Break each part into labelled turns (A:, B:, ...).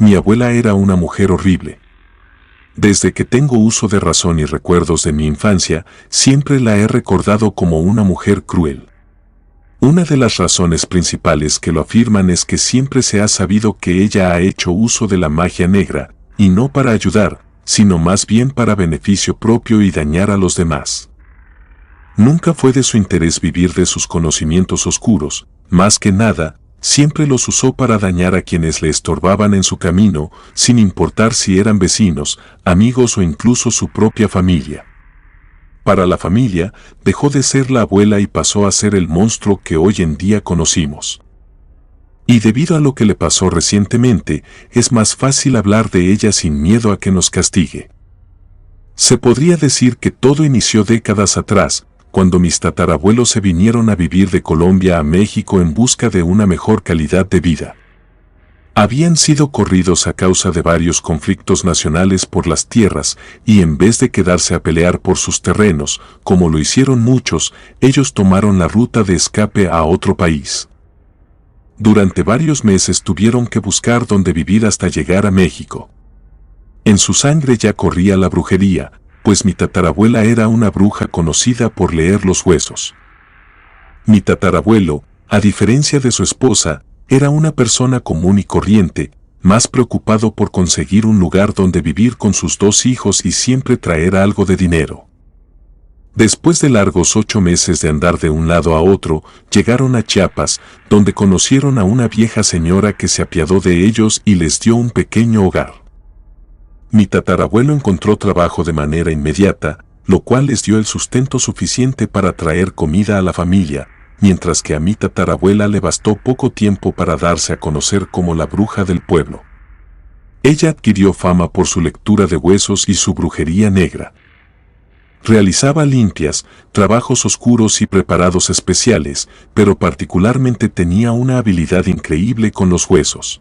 A: Mi abuela era una mujer horrible. Desde que tengo uso de razón y recuerdos de mi infancia, siempre la he recordado como una mujer cruel. Una de las razones principales que lo afirman es que siempre se ha sabido que ella ha hecho uso de la magia negra, y no para ayudar, sino más bien para beneficio propio y dañar a los demás. Nunca fue de su interés vivir de sus conocimientos oscuros, más que nada, siempre los usó para dañar a quienes le estorbaban en su camino, sin importar si eran vecinos, amigos o incluso su propia familia. Para la familia, dejó de ser la abuela y pasó a ser el monstruo que hoy en día conocimos. Y debido a lo que le pasó recientemente, es más fácil hablar de ella sin miedo a que nos castigue. Se podría decir que todo inició décadas atrás, cuando mis tatarabuelos se vinieron a vivir de Colombia a México en busca de una mejor calidad de vida. Habían sido corridos a causa de varios conflictos nacionales por las tierras, y en vez de quedarse a pelear por sus terrenos, como lo hicieron muchos, ellos tomaron la ruta de escape a otro país. Durante varios meses tuvieron que buscar dónde vivir hasta llegar a México. En su sangre ya corría la brujería, pues mi tatarabuela era una bruja conocida por leer los huesos. Mi tatarabuelo, a diferencia de su esposa, era una persona común y corriente, más preocupado por conseguir un lugar donde vivir con sus 2 hijos y siempre traer algo de dinero. Después de largos 8 meses de andar de un lado a otro, llegaron a Chiapas, donde conocieron a una vieja señora que se apiadó de ellos y les dio un pequeño hogar. Mi tatarabuelo encontró trabajo de manera inmediata, lo cual les dio el sustento suficiente para traer comida a la familia, mientras que a mi tatarabuela le bastó poco tiempo para darse a conocer como la bruja del pueblo. Ella adquirió fama por su lectura de huesos y su brujería negra. Realizaba limpias, trabajos oscuros y preparados especiales, pero particularmente tenía una habilidad increíble con los huesos.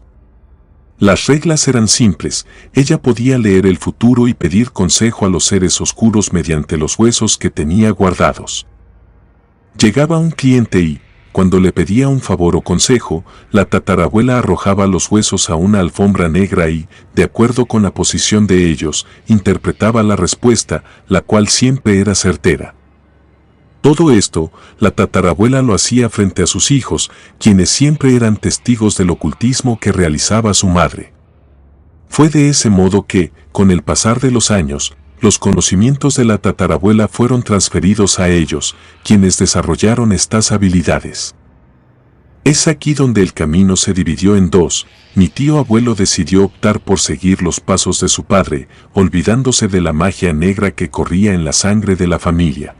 A: Las reglas eran simples, ella podía leer el futuro y pedir consejo a los seres oscuros mediante los huesos que tenía guardados. Llegaba un cliente y, cuando le pedía un favor o consejo, la tatarabuela arrojaba los huesos a una alfombra negra y, de acuerdo con la posición de ellos, interpretaba la respuesta, la cual siempre era certera. Todo esto, la tatarabuela lo hacía frente a sus hijos, quienes siempre eran testigos del ocultismo que realizaba su madre. Fue de ese modo que, con el pasar de los años, los conocimientos de la tatarabuela fueron transferidos a ellos, quienes desarrollaron estas habilidades. Es aquí donde el camino se dividió en dos. Mi tío abuelo decidió optar por seguir los pasos de su padre, olvidándose de la magia negra que corría en la sangre de la familia.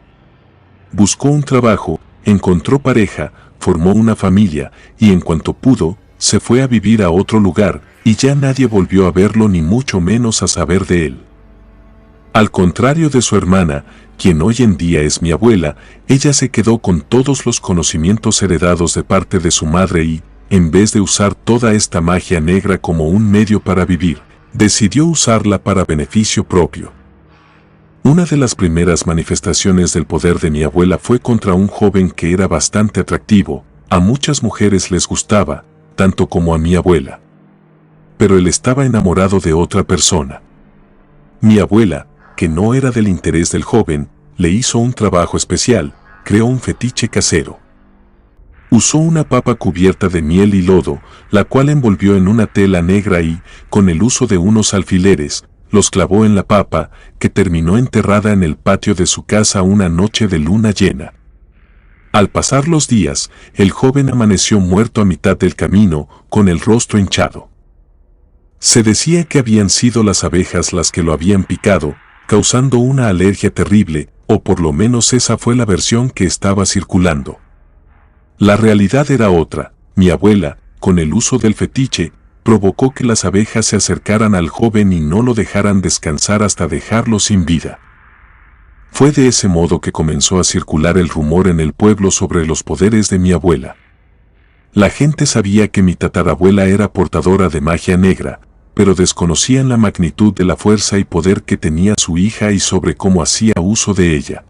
A: Buscó un trabajo, encontró pareja, formó una familia, y en cuanto pudo, se fue a vivir a otro lugar, y ya nadie volvió a verlo ni mucho menos a saber de él. Al contrario de su hermana, quien hoy en día es mi abuela, ella se quedó con todos los conocimientos heredados de parte de su madre y, en vez de usar toda esta magia negra como un medio para vivir, decidió usarla para beneficio propio. Una de las primeras manifestaciones del poder de mi abuela fue contra un joven que era bastante atractivo, a muchas mujeres les gustaba, tanto como a mi abuela. Pero él estaba enamorado de otra persona. Mi abuela, que no era del interés del joven, le hizo un trabajo especial, creó un fetiche casero. Usó una papa cubierta de miel y lodo, la cual envolvió en una tela negra y, con el uso de unos alfileres, los clavó en la papa, que terminó enterrada en el patio de su casa una noche de luna llena. Al pasar los días, el joven amaneció muerto a mitad del camino, con el rostro hinchado. Se decía que habían sido las abejas las que lo habían picado, causando una alergia terrible, o por lo menos esa fue la versión que estaba circulando. La realidad era otra. Mi abuela, con el uso del fetiche, provocó que las abejas se acercaran al joven y no lo dejaran descansar hasta dejarlo sin vida. Fue de ese modo que comenzó a circular el rumor en el pueblo sobre los poderes de mi abuela. La gente sabía que mi tatarabuela era portadora de magia negra, pero desconocían la magnitud de la fuerza y poder que tenía su hija y sobre cómo hacía uso de ella.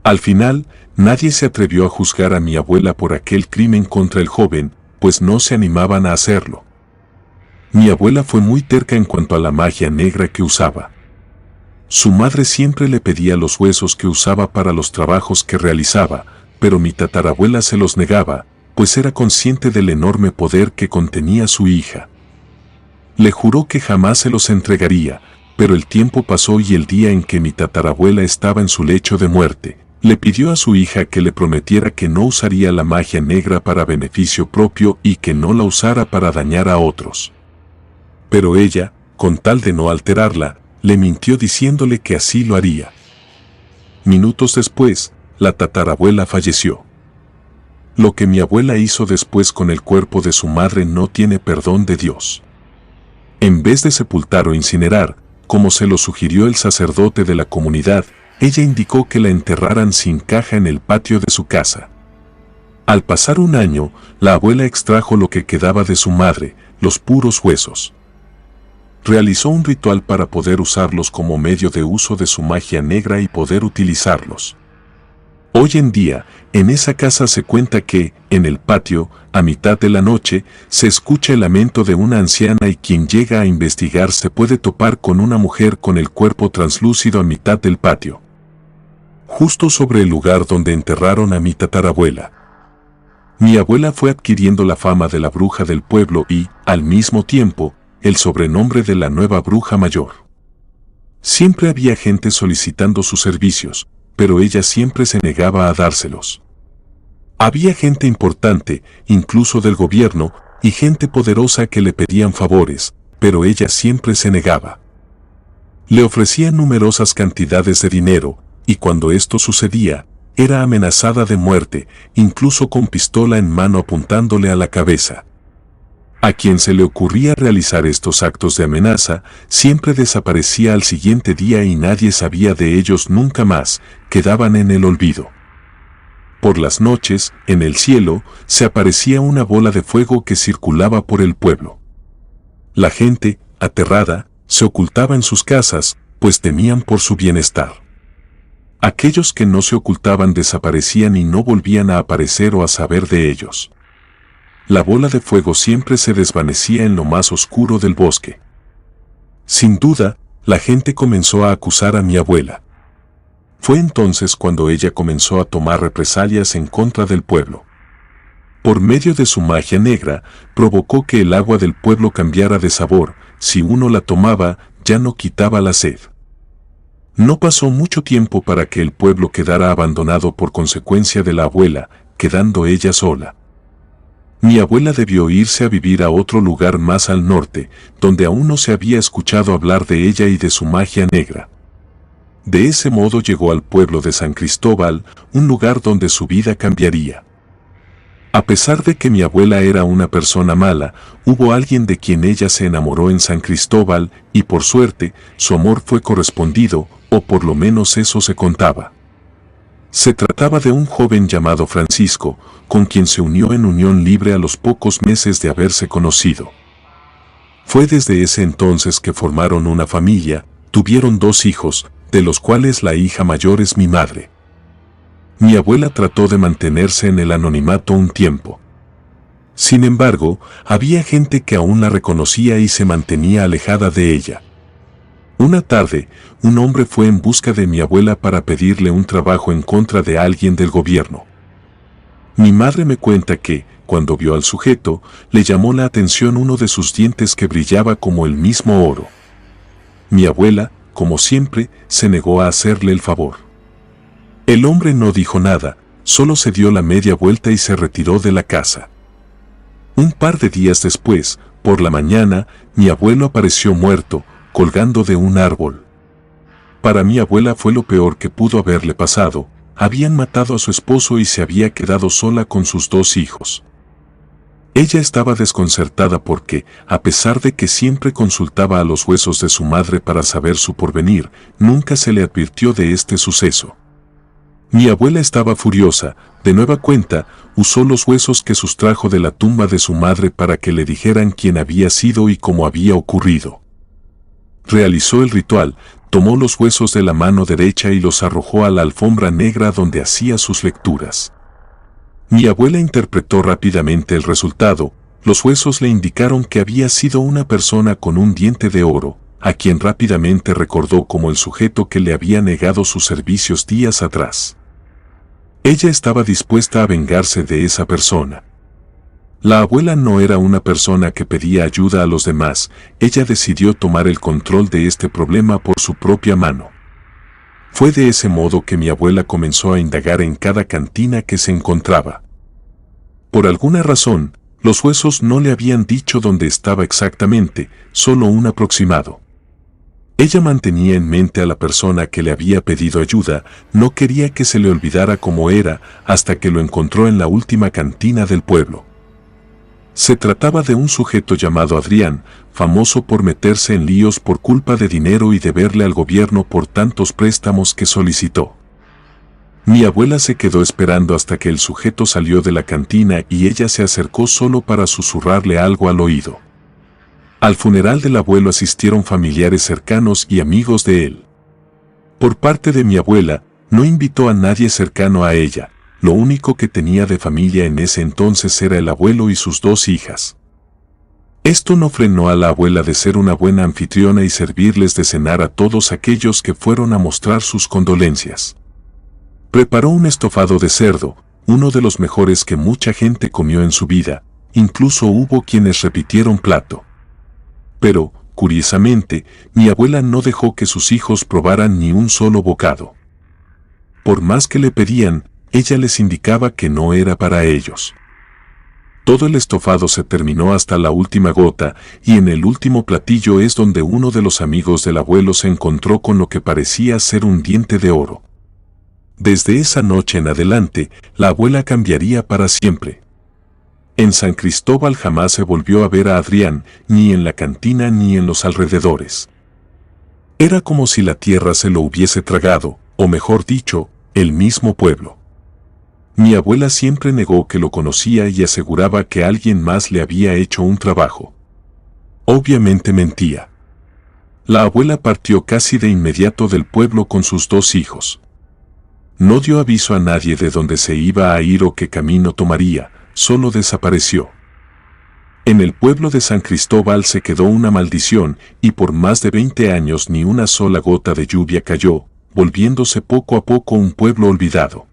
A: Al final, nadie se atrevió a juzgar a mi abuela por aquel crimen contra el joven, pues no se animaban a hacerlo. Mi abuela fue muy terca en cuanto a la magia negra que usaba. Su madre siempre le pedía los huesos que usaba para los trabajos que realizaba, pero mi tatarabuela se los negaba, pues era consciente del enorme poder que contenía su hija. Le juró que jamás se los entregaría, pero el tiempo pasó y el día en que mi tatarabuela estaba en su lecho de muerte, le pidió a su hija que le prometiera que no usaría la magia negra para beneficio propio y que no la usara para dañar a otros. Pero ella, con tal de no alterarla, le mintió diciéndole que así lo haría. Minutos después, la tatarabuela falleció. Lo que mi abuela hizo después con el cuerpo de su madre no tiene perdón de Dios. En vez de sepultar o incinerar, como se lo sugirió el sacerdote de la comunidad, ella indicó que la enterraran sin caja en el patio de su casa. Al pasar un año, la abuela extrajo lo que quedaba de su madre, los puros huesos. Realizó un ritual para poder usarlos como medio de uso de su magia negra y poder utilizarlos. Hoy en día, en esa casa se cuenta que, en el patio, a mitad de la noche, se escucha el lamento de una anciana y quien llega a investigar se puede topar con una mujer con el cuerpo translúcido a mitad del patio. Justo sobre el lugar donde enterraron a mi tatarabuela. Mi abuela fue adquiriendo la fama de la bruja del pueblo y, al mismo tiempo, el sobrenombre de la nueva bruja mayor. Siempre había gente solicitando sus servicios, pero ella siempre se negaba a dárselos. Había gente importante, incluso del gobierno, y gente poderosa que le pedían favores, pero ella siempre se negaba. Le ofrecían numerosas cantidades de dinero, y cuando esto sucedía, era amenazada de muerte, incluso con pistola en mano apuntándole a la cabeza. A quien se le ocurría realizar estos actos de amenaza, siempre desaparecía al siguiente día y nadie sabía de ellos nunca más, quedaban en el olvido. Por las noches, en el cielo, se aparecía una bola de fuego que circulaba por el pueblo. La gente, aterrada, se ocultaba en sus casas, pues temían por su bienestar. Aquellos que no se ocultaban desaparecían y no volvían a aparecer o a saber de ellos. La bola de fuego siempre se desvanecía en lo más oscuro del bosque. Sin duda, la gente comenzó a acusar a mi abuela. Fue entonces cuando ella comenzó a tomar represalias en contra del pueblo. Por medio de su magia negra, provocó que el agua del pueblo cambiara de sabor, si uno la tomaba, ya no quitaba la sed. No pasó mucho tiempo para que el pueblo quedara abandonado por consecuencia de la abuela, quedando ella sola. Mi abuela debió irse a vivir a otro lugar más al norte, donde aún no se había escuchado hablar de ella y de su magia negra. De ese modo llegó al pueblo de San Cristóbal, un lugar donde su vida cambiaría. A pesar de que mi abuela era una persona mala, hubo alguien de quien ella se enamoró en San Cristóbal, y por suerte, su amor fue correspondido, o por lo menos eso se contaba. Se trataba de un joven llamado Francisco, con quien se unió en unión libre a los pocos meses de haberse conocido. Fue desde ese entonces que formaron una familia, tuvieron 2 hijos, de los cuales la hija mayor es mi madre. Mi abuela trató de mantenerse en el anonimato un tiempo. Sin embargo, había gente que aún la reconocía y se mantenía alejada de ella. Una tarde, un hombre fue en busca de mi abuela para pedirle un trabajo en contra de alguien del gobierno. Mi madre me cuenta que, cuando vio al sujeto, le llamó la atención uno de sus dientes que brillaba como el mismo oro. Mi abuela, como siempre, se negó a hacerle el favor. El hombre no dijo nada, solo se dio la media vuelta y se retiró de la casa. Un par de días después, por la mañana, mi abuelo apareció muerto, colgando de un árbol. Para mi abuela fue lo peor que pudo haberle pasado. Habían matado a su esposo y se había quedado sola con sus 2 hijos. Ella estaba desconcertada porque, a pesar de que siempre consultaba a los huesos de su madre para saber su porvenir, nunca se le advirtió de este suceso. Mi abuela estaba furiosa, de nueva cuenta, usó los huesos que sustrajo de la tumba de su madre para que le dijeran quién había sido y cómo había ocurrido. Realizó el ritual, tomó los huesos de la mano derecha y los arrojó a la alfombra negra donde hacía sus lecturas. Mi abuela interpretó rápidamente el resultado, los huesos le indicaron que había sido una persona con un diente de oro, a quien rápidamente recordó como el sujeto que le había negado sus servicios días atrás. Ella estaba dispuesta a vengarse de esa persona. La abuela no era una persona que pedía ayuda a los demás, ella decidió tomar el control de este problema por su propia mano. Fue de ese modo que mi abuela comenzó a indagar en cada cantina que se encontraba. Por alguna razón, los huesos no le habían dicho dónde estaba exactamente, solo un aproximado. Ella mantenía en mente a la persona que le había pedido ayuda, no quería que se le olvidara cómo era, hasta que lo encontró en la última cantina del pueblo. Se trataba de un sujeto llamado Adrián, famoso por meterse en líos por culpa de dinero y deberle al gobierno por tantos préstamos que solicitó. Mi abuela se quedó esperando hasta que el sujeto salió de la cantina y ella se acercó solo para susurrarle algo al oído. Al funeral del abuelo asistieron familiares cercanos y amigos de él. Por parte de mi abuela, no invitó a nadie cercano a ella. Lo único que tenía de familia en ese entonces era el abuelo y sus 2 hijas. Esto no frenó a la abuela de ser una buena anfitriona y servirles de cenar a todos aquellos que fueron a mostrar sus condolencias. Preparó un estofado de cerdo, uno de los mejores que mucha gente comió en su vida, incluso hubo quienes repitieron plato. Pero, curiosamente, mi abuela no dejó que sus hijos probaran ni un solo bocado. Por más que le pedían, ella les indicaba que no era para ellos. Todo el estofado se terminó hasta la última gota, y en el último platillo es donde uno de los amigos del abuelo se encontró con lo que parecía ser un diente de oro. Desde esa noche en adelante, la abuela cambiaría para siempre. En San Cristóbal jamás se volvió a ver a Adrián, ni en la cantina ni en los alrededores. Era como si la tierra se lo hubiese tragado, o mejor dicho, el mismo pueblo. Mi abuela siempre negó que lo conocía y aseguraba que alguien más le había hecho un trabajo. Obviamente mentía. La abuela partió casi de inmediato del pueblo con sus 2 hijos. No dio aviso a nadie de dónde se iba a ir o qué camino tomaría, solo desapareció. En el pueblo de San Cristóbal se quedó una maldición y por más de 20 años ni una sola gota de lluvia cayó, volviéndose poco a poco un pueblo olvidado.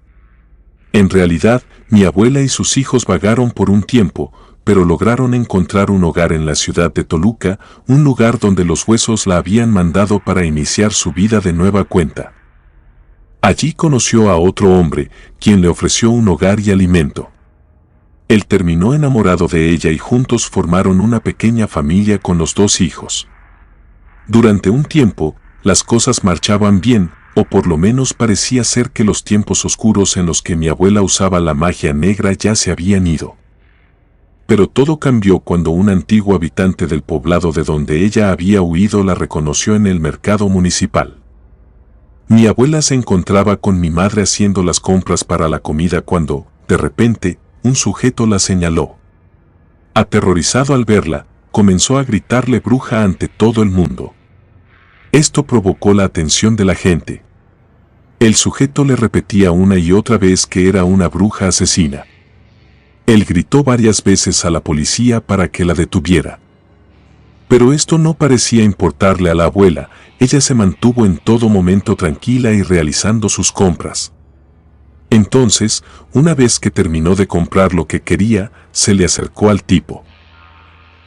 A: En realidad, mi abuela y sus hijos vagaron por un tiempo, pero lograron encontrar un hogar en la ciudad de Toluca, un lugar donde los huesos la habían mandado para iniciar su vida de nueva cuenta. Allí conoció a otro hombre, quien le ofreció un hogar y alimento. Él terminó enamorado de ella y juntos formaron una pequeña familia con los 2 hijos. Durante un tiempo, las cosas marchaban bien, o por lo menos parecía ser que los tiempos oscuros en los que mi abuela usaba la magia negra ya se habían ido. Pero todo cambió cuando un antiguo habitante del poblado de donde ella había huido la reconoció en el mercado municipal. Mi abuela se encontraba con mi madre haciendo las compras para la comida cuando, de repente, un sujeto la señaló. Aterrorizado al verla, comenzó a gritarle bruja ante todo el mundo. Esto provocó la atención de la gente. El sujeto le repetía una y otra vez que era una bruja asesina. Él gritó varias veces a la policía para que la detuviera. Pero esto no parecía importarle a la abuela, ella se mantuvo en todo momento tranquila y realizando sus compras. Entonces, una vez que terminó de comprar lo que quería, se le acercó al tipo.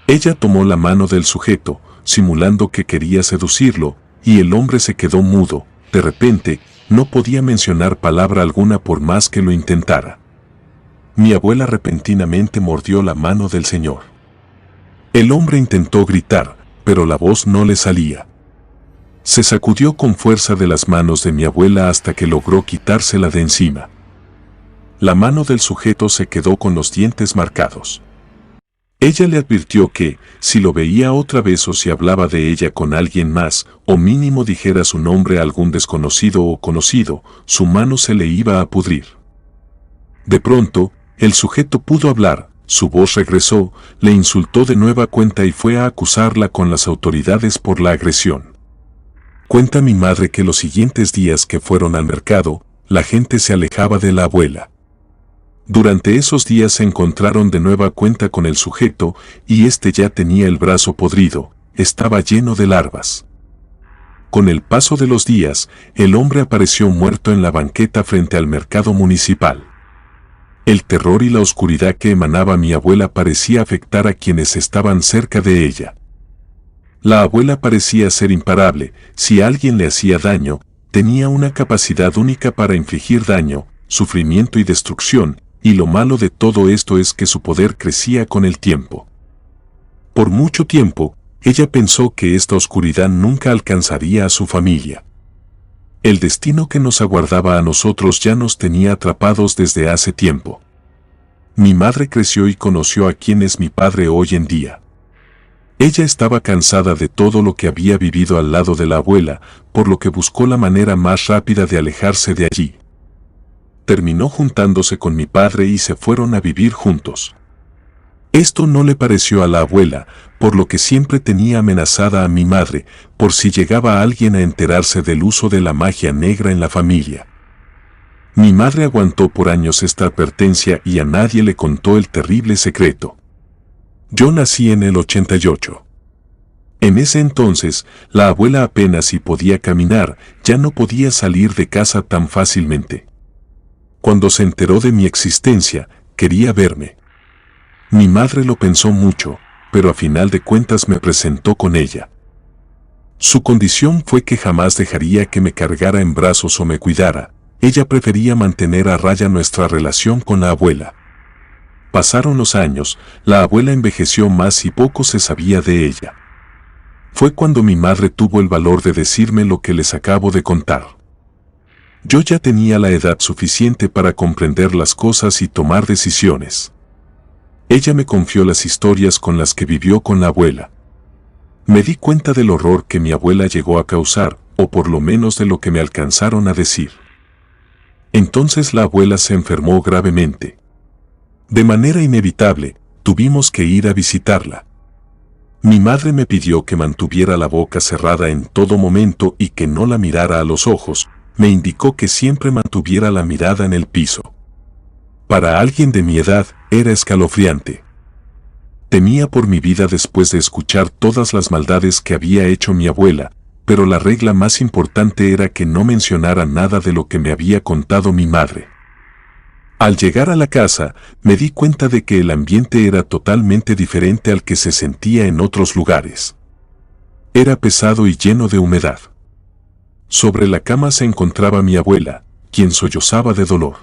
A: Ella tomó la mano del sujeto, simulando que quería seducirlo, y el hombre se quedó mudo. De repente, no podía mencionar palabra alguna por más que lo intentara. Mi abuela repentinamente mordió la mano del señor. El hombre intentó gritar, pero la voz no le salía. Se sacudió con fuerza de las manos de mi abuela hasta que logró quitársela de encima. La mano del sujeto se quedó con los dientes marcados. Ella le advirtió que, si lo veía otra vez o si hablaba de ella con alguien más, o mínimo dijera su nombre a algún desconocido o conocido, su mano se le iba a pudrir. De pronto, el sujeto pudo hablar, su voz regresó, le insultó de nueva cuenta y fue a acusarla con las autoridades por la agresión. Cuenta mi madre que los siguientes días que fueron al mercado, la gente se alejaba de la abuela. Durante esos días se encontraron de nueva cuenta con el sujeto y este ya tenía el brazo podrido, estaba lleno de larvas. Con el paso de los días, el hombre apareció muerto en la banqueta frente al mercado municipal. El terror y la oscuridad que emanaba mi abuela parecía afectar a quienes estaban cerca de ella. La abuela parecía ser imparable, si alguien le hacía daño, tenía una capacidad única para infligir daño, sufrimiento y destrucción, y lo malo de todo esto es que su poder crecía con el tiempo. Por mucho tiempo, ella pensó que esta oscuridad nunca alcanzaría a su familia. El destino que nos aguardaba a nosotros ya nos tenía atrapados desde hace tiempo. Mi madre creció y conoció a quien es mi padre hoy en día. Ella estaba cansada de todo lo que había vivido al lado de la abuela, por lo que buscó la manera más rápida de alejarse de allí. Terminó juntándose con mi padre y se fueron a vivir juntos. Esto no le pareció a la abuela, por lo que siempre tenía amenazada a mi madre, por si llegaba alguien a enterarse del uso de la magia negra en la familia. Mi madre aguantó por años esta advertencia y a nadie le contó el terrible secreto. Yo nací en el 88. En ese entonces, la abuela apenas si podía caminar, ya no podía salir de casa tan fácilmente. Cuando se enteró de mi existencia, quería verme. Mi madre lo pensó mucho, pero a final de cuentas me presentó con ella. Su condición fue que jamás dejaría que me cargara en brazos o me cuidara, ella prefería mantener a raya nuestra relación con la abuela. Pasaron los años, la abuela envejeció más y poco se sabía de ella. Fue cuando mi madre tuvo el valor de decirme lo que les acabo de contar. Yo ya tenía la edad suficiente para comprender las cosas y tomar decisiones. Ella me confió las historias con las que vivió con la abuela. Me di cuenta del horror que mi abuela llegó a causar, o por lo menos de lo que me alcanzaron a decir. Entonces la abuela se enfermó gravemente. De manera inevitable, tuvimos que ir a visitarla. Mi madre me pidió que mantuviera la boca cerrada en todo momento y que no la mirara a los ojos, me indicó que siempre mantuviera la mirada en el piso. Para alguien de mi edad, era escalofriante. Temía por mi vida después de escuchar todas las maldades que había hecho mi abuela, pero la regla más importante era que no mencionara nada de lo que me había contado mi madre. Al llegar a la casa, me di cuenta de que el ambiente era totalmente diferente al que se sentía en otros lugares. Era pesado y lleno de humedad. Sobre la cama se encontraba mi abuela, quien sollozaba de dolor.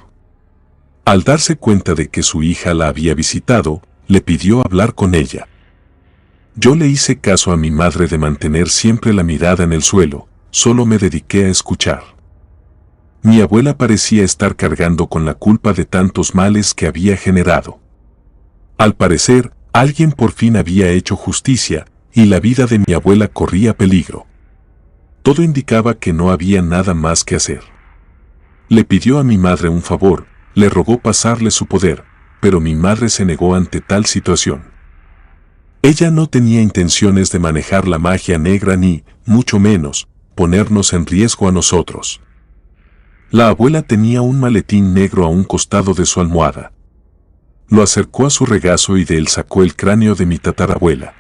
A: Al darse cuenta de que su hija la había visitado, le pidió hablar con ella. Yo le hice caso a mi madre de mantener siempre la mirada en el suelo, solo me dediqué a escuchar. Mi abuela parecía estar cargando con la culpa de tantos males que había generado. Al parecer, alguien por fin había hecho justicia, y la vida de mi abuela corría peligro. Todo indicaba que no había nada más que hacer. Le pidió a mi madre un favor, le rogó pasarle su poder, pero mi madre se negó ante tal situación. Ella no tenía intenciones de manejar la magia negra ni, mucho menos, ponernos en riesgo a nosotros. La abuela tenía un maletín negro a un costado de su almohada. Lo acercó a su regazo y de él sacó el cráneo de mi tatarabuela.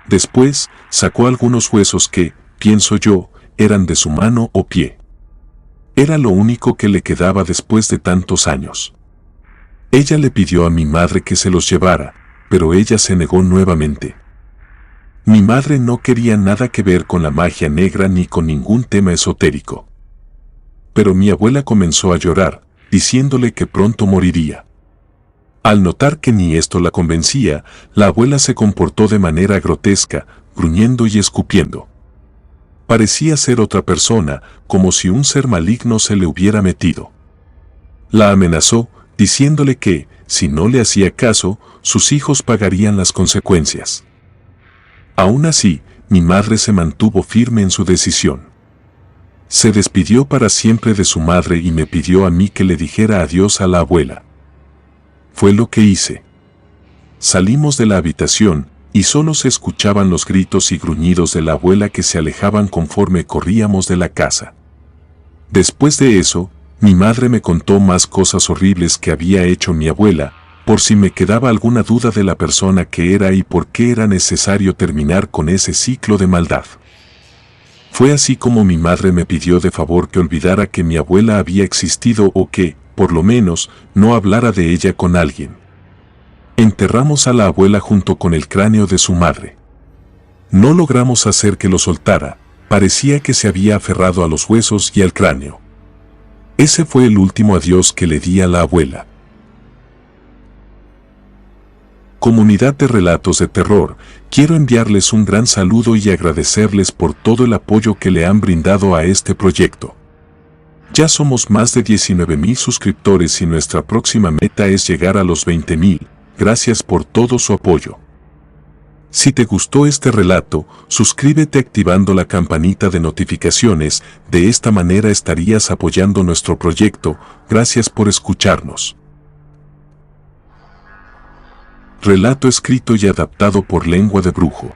A: Después, sacó algunos huesos que, pienso yo, eran de su mano o pie. Era lo único que le quedaba después de tantos años. Ella le pidió a mi madre que se los llevara, pero ella se negó nuevamente. Mi madre no quería nada que ver con la magia negra ni con ningún tema esotérico. Pero mi abuela comenzó a llorar, diciéndole que pronto moriría. Al notar que ni esto la convencía, la abuela se comportó de manera grotesca, gruñendo y escupiendo. Parecía ser otra persona, como si un ser maligno se le hubiera metido. La amenazó, diciéndole que, si no le hacía caso, sus hijos pagarían las consecuencias. Aún así, mi madre se mantuvo firme en su decisión. Se despidió para siempre de su madre y me pidió a mí que le dijera adiós a la abuela. Fue lo que hice. Salimos de la habitación, y solo se escuchaban los gritos y gruñidos de la abuela que se alejaban conforme corríamos de la casa. Después de eso, Mi madre me contó más cosas horribles que había hecho mi abuela, por si me quedaba alguna duda de la persona que era y por qué era necesario terminar con ese ciclo de maldad. Fue así como mi madre me pidió de favor que olvidara que mi abuela había existido o que, por lo menos, no hablara de ella con alguien. Enterramos a la abuela junto con el cráneo de su madre. No logramos hacer que lo soltara, parecía que se había aferrado a los huesos y al cráneo. Ese fue el último adiós que le di a la abuela. Comunidad de Relatos de Terror, quiero enviarles un gran saludo y agradecerles por todo el apoyo que le han brindado a este proyecto. Ya somos más de 19,000 suscriptores y nuestra próxima meta es llegar a los 20,000. Gracias por todo su apoyo. Si te gustó este relato, suscríbete activando la campanita de notificaciones, de esta manera estarías apoyando nuestro proyecto. Gracias por escucharnos. Relato escrito y adaptado por Lengua de Brujo.